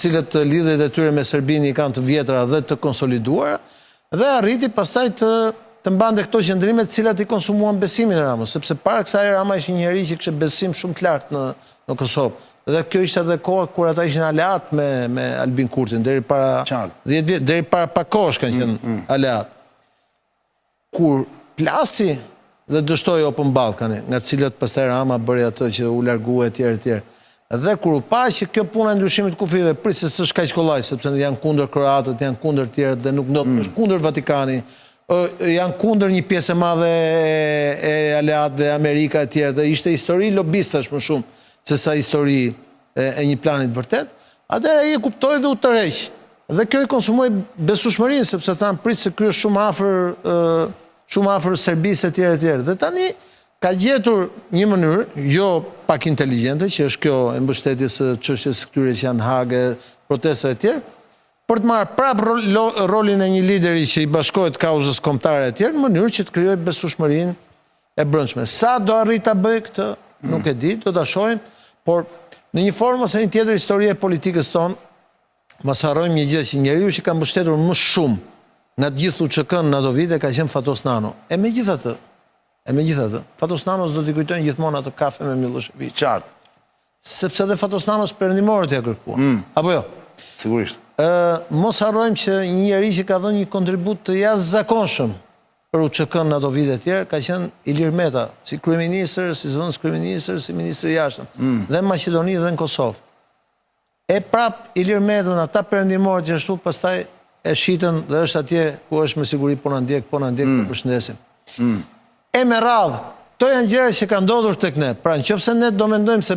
cilët lidhjet e tyre me Serbinë kanë të vjetra dhe të konsoliduara, dhe arriti pastaj të mbante këto qëndrime të cilat i konsumuan besimin e Ramës, sepse para kësaj Rama ishte një njeri që kishte besim shumë të lartë në Kosovë. Dhe kjo ishte edhe koha kur ata ishin aleat me Albin Kurtin, deri para 10 vjet, deri para pak kohësh kanë qenë aleat. Kur plasi dhe dështoi Open Ballkani, nga cilët pastaj Rama bëri atë që u largua etj. Dhe kur u pa që kjo puna e ndryshimit të kufive, se s'është kaq kollaj, sepse janë kundër kroatët, janë kundër tjerët dhe nuk është kundër Vatikani, janë kundër një pjesë e madhe e aleatëve, Amerika e tjerë, dhe ishte histori lobistash më shumë se sa histori e një planit vërtet, atëherë ai e kuptoi dhe u tërheq. Dhe kjo i konsumoi besueshmërinë, sepse thanë prit se ky është shumë afër Serbisë e tjerë. Dhe tani ka gjetur një mënyrë, jo pak inteligjente, që është kjo e mbështetjes së çështjes këtyre që janë Hagë, protesta e tjerë, për të marrë prapë rolin e një lideri që i bashkohet kauzës kombëtare e tjerë, në mënyrë që të krijojë besueshmërinë e brendshme. Sa do arrit ta bëjë këtë, nuk e di, do ta shohim, por në një formë ose një tjetër histori e politikës tonë, mos harrojmë një gjë, që njeriu që ka mbështetur më shumë nga të gjithë UÇK-n në ato vite ka qenë Fatos Nano. E megjithatë, Fatos Nanos do t'i kujtojnë gjithmonë atë kafe me Milošević. Qartë. Sepse dhe Fatos Nanos perëndimorët ja kërkuan. Apo jo? Sigurisht. Mos harrojmë që një njeri që ka dhënë një kontribut të jashtëzakonshëm për UÇK-n në ato vite tjerë ka qenë Ilir Meta, si kryeministër, si zëvendës kryeministër, si ministri i jashtëm, dhe në Maqedoni dhe në Kosovë. E prap Ilir Meta në ata perëndimorët që ashtu pastaj e shitën dhe është atje ku është me siguri po na ndjek, po përshëndesim. E me radhë, to janë gjëra që kanë ndodhur tek ne. Pra nëse ne do mendojmë se